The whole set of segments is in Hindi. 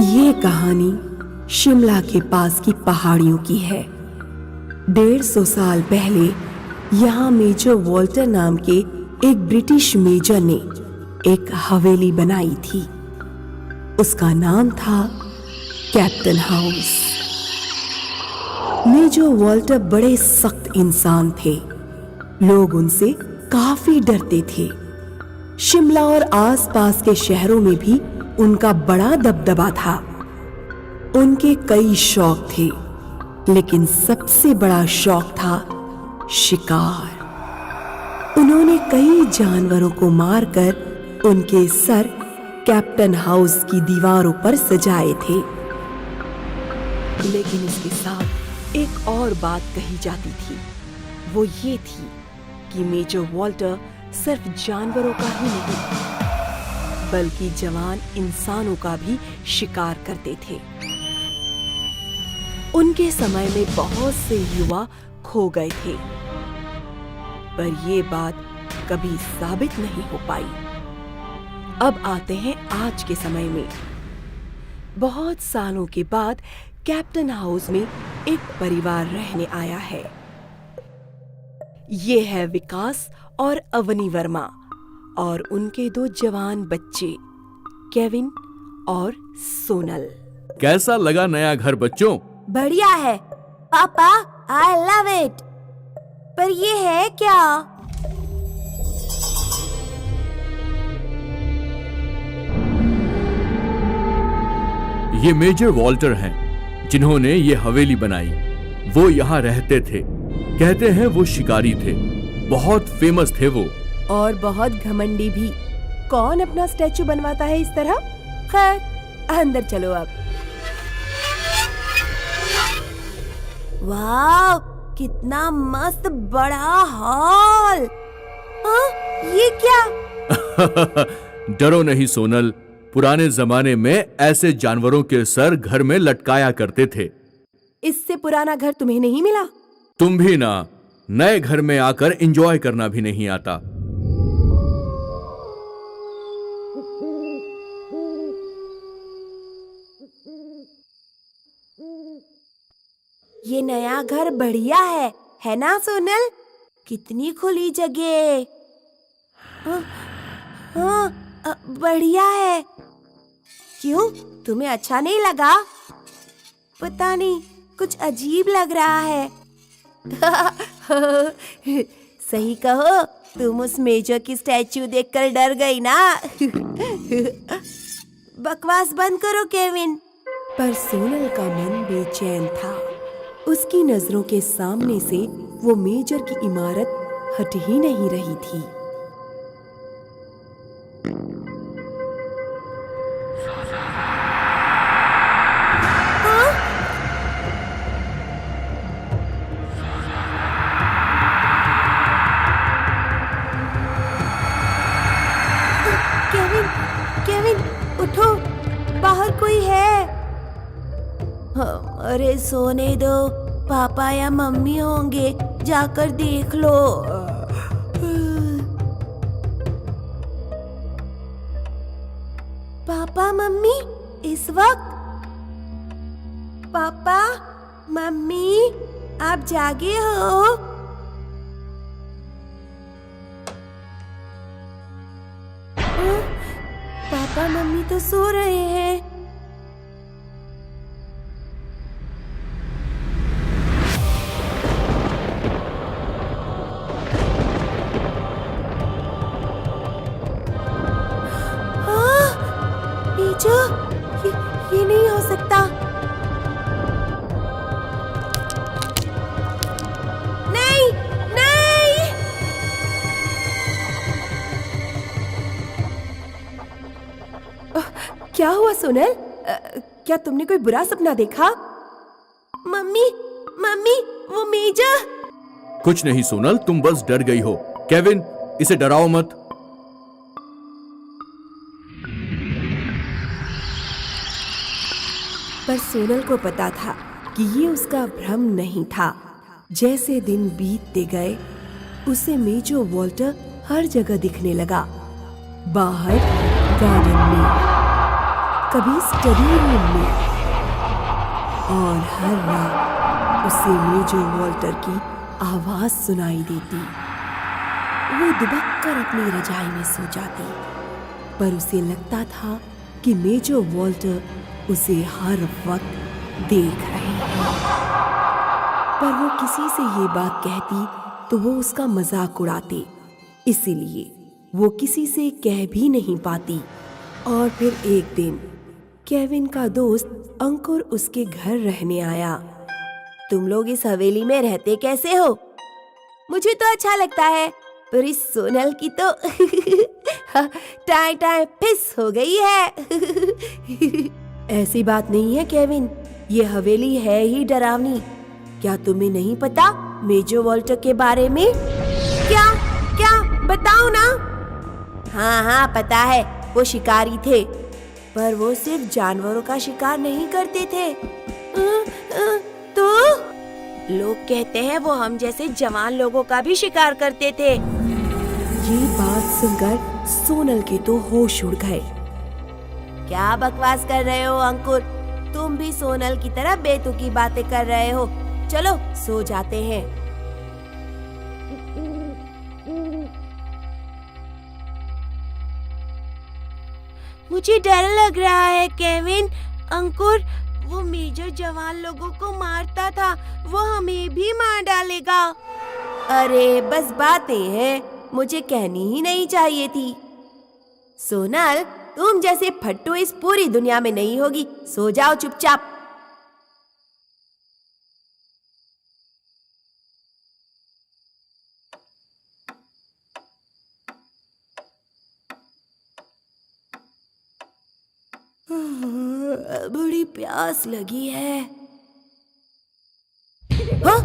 ये कहानी शिमला के पास की पहाड़ियों की है। 150 साल पहले यहाँ मेजर वॉल्टर नाम के एक ब्रिटिश मेजर ने एक हवेली बनाई थी। उसका नाम था कैप्टन हाउस। मेजर वॉल्टर बड़े सख्त इंसान थे। लोग उनसे काफी डरते थे। शिमला और आसपास के शहरों में भी उनका बड़ा दबदबा था। उनके कई शौक थे, लेकिन सबसे बड़ा शौक था शिकार। उन्होंने कई जानवरों को मारकर उनके सर कैप्टन हाउस की दीवारों पर सजाए थे। लेकिन इसके साथ एक और बात कही जाती थी। वो ये थी कि मेजर वॉल्टर सिर्फ जानवरों का ही नहीं बल्कि जवान इंसानों का भी शिकार करते थे। उनके समय में बहुत से युवा खो गए थे, पर ये बात कभी साबित नहीं हो पाई। अब आते हैं आज के समय में। बहुत सालों के बाद कैप्टन हाउस में एक परिवार रहने आया है। ये है विकास और अवनी वर्मा और उनके 2 जवान बच्चे केविन और सोनल। कैसा लगा नया घर बच्चों? बढ़िया है पापा, आई लव इट। पर ये है क्या? ये मेजर वॉल्टर हैं, जिन्होंने ये हवेली बनाई। वो यहाँ रहते थे। कहते हैं वो शिकारी थे। बहुत फेमस थे वो। और बहुत घमंडी भी। कौन अपना स्टैचू बनवाता है इस तरह? खैर, अंदर चलो अब। वाह, कितना मस्त बड़ा हॉल। हाँ, ये क्या? डरो नहीं सोनल, पुराने जमाने में ऐसे जानवरों के सर घर में लटकाया करते थे। इससे पुराना घर तुम्हें नहीं मिला? तुम भी ना, नए घर में आकर एंजॉय करना भी नहीं आता। ये नया घर बढ़िया है ना सोनल? कितनी खुली जगह। हाँ, बढ़िया है। क्यों, तुम्हें अच्छा नहीं लगा? पता नहीं, कुछ अजीब लग रहा है। सही कहो, तुम उस मेजर की स्टैचू देखकर डर गई ना। बकवास बंद करो केविन। पर सोनल का मन बेचैन था। उसकी नजरों के सामने से वो मेजर की इमारत हट ही नहीं रही थी। केविन, उठो, बाहर कोई है। अरे सोने दो, पापा या मम्मी होंगे, जाकर देख लो। पापा मम्मी इस वक्त? पापा मम्मी, आप जागे हो? पापा मम्मी तो सो रहे हैं। ये नहीं हो सकता। नहीं, नहीं। क्या हुआ सोनल? क्या तुमने कोई बुरा सपना देखा? मम्मी, वो मेजर। कुछ नहीं सोनल, तुम बस डर गई हो। केविन, इसे डराओ मत। पर सोनल को पता था कि ये उसका भ्रम नहीं था। जैसे दिन बीतते गए, उसे मेजर वॉल्टर हर जगह दिखने लगा। बाहर गार्डन में, कभी स्टडी रूम में, और हर रात उसे मेजर वॉल्टर की आवाज सुनाई देती। वो दुबक कर अपनी रजाई में सो जाती, पर उसे लगता था कि मेजर वॉल्टर उसे हर वक्त देख रहे हैं। पर वो किसी से ये बात कहती तो वो उसका मजाक उड़ाते, इसीलिए वो किसी से कह भी नहीं पाती। और फिर एक दिन केविन का दोस्त अंकुर उसके घर रहने आया। तुम लोग इस हवेली में रहते कैसे हो? मुझे तो अच्छा लगता है, पर इस सोनल की तो टाई टाई फिस हो गई है। ऐसी बात नहीं है केविन, ये हवेली है ही डरावनी। क्या तुम्हें नहीं पता मेजर वॉल्टर के बारे में? क्या क्या बताओ ना। हाँ हाँ पता है, वो शिकारी थे, पर वो सिर्फ जानवरों का शिकार नहीं करते थे। तो लोग कहते हैं वो हम जैसे जवान लोगों का भी शिकार करते थे। ये बात सुनकर सोनल के तो होश उड़ गए। क्या बकवास कर रहे हो अंकुर, तुम भी सोनल की तरह बेतुकी बातें कर रहे हो। चलो सो जाते हैं। मुझे डर लग रहा है केविन। अंकुर, वो मेजर जवान लोगों को मारता था, वो हमें भी मार डालेगा। अरे बस बातें हैं, मुझे कहनी ही नहीं चाहिए थी। सोनल, तुम जैसे फट्टू इस पूरी दुनिया में नहीं होगी। सो जाओ चुपचाप। बड़ी प्यास लगी है। हाँ?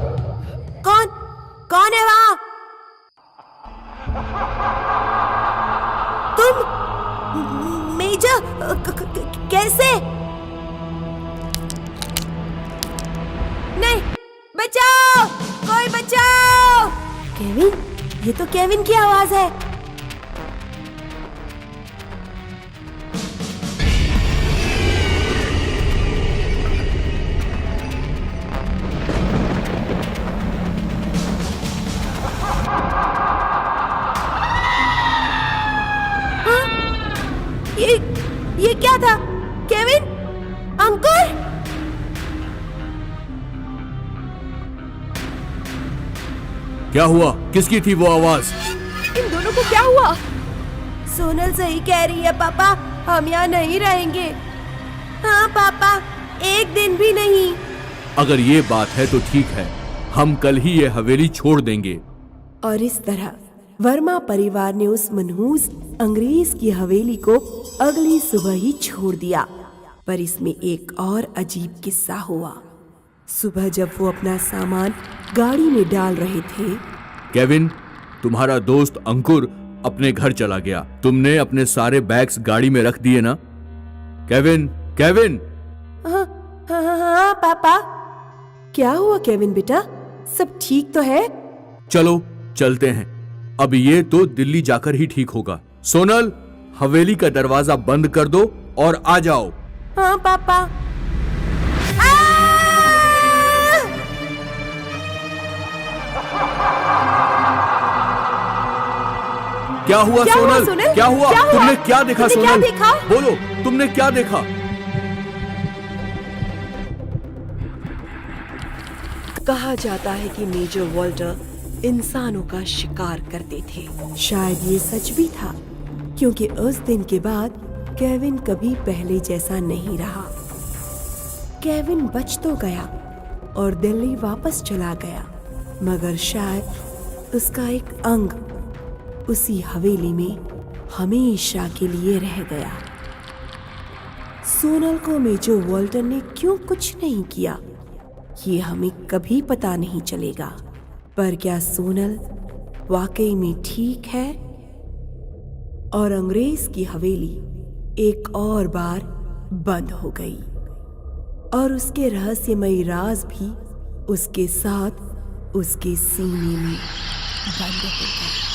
कौन कौन है वहाँ? तुम मेजर कैसे? नहीं, बचाओ, कोई बचाओ। केविन, ये तो केविन की आवाज है। ये क्या था? केविन, अंकुर, क्या हुआ? किसकी थी वो आवाज? इन दोनों को क्या हुआ? सोनल सही कह रही है पापा, हम यहाँ नहीं रहेंगे। हाँ पापा, एक दिन भी नहीं। अगर ये बात है तो ठीक है, हम कल ही ये हवेली छोड़ देंगे। और इस तरह वर्मा परिवार ने उस मनहूस अंग्रेज की हवेली को अगली सुबह ही छोड़ दिया। पर इसमें एक और अजीब किस्सा हुआ। सुबह जब वो अपना सामान गाड़ी में डाल रहे थे, केविन, तुम्हारा दोस्त अंकुर अपने घर चला गया। तुमने अपने सारे बैग्स गाड़ी में रख दिए ना? Kevin, Kevin. हाँ, हाँ पापा। क्या हुआ केविन बेटा, सब ठीक तो है? चलो चलते हैं, अब ये तो दिल्ली जाकर ही ठीक होगा। सोनल, हवेली का दरवाजा बंद कर दो और आ जाओ। हाँ पापा। क्या हुआ सोनल? क्या हुआ? तुमने क्या देखा सोनल? क्या देखा? बोलो, तुमने क्या देखा? कहा जाता है कि मेजर वॉल्टर इंसानों का शिकार करते थे। शायद ये सच भी था, क्योंकि उस दिन के बाद केविन कभी पहले जैसा नहीं रहा। केविन बच तो गया और दिल्ली वापस चला गया, मगर शायद उसका एक अंग उसी हवेली में हमेशा के लिए रह गया। सोनल को मेजर वॉल्टर ने क्यों कुछ नहीं किया, ये हमें कभी पता नहीं चलेगा। पर क्या सोनल वाकई में ठीक है? और अंग्रेज की हवेली एक और बार बंद हो गई, और उसके रहस्यमयी राज भी उसके साथ उसके सीने में बंद हो गए।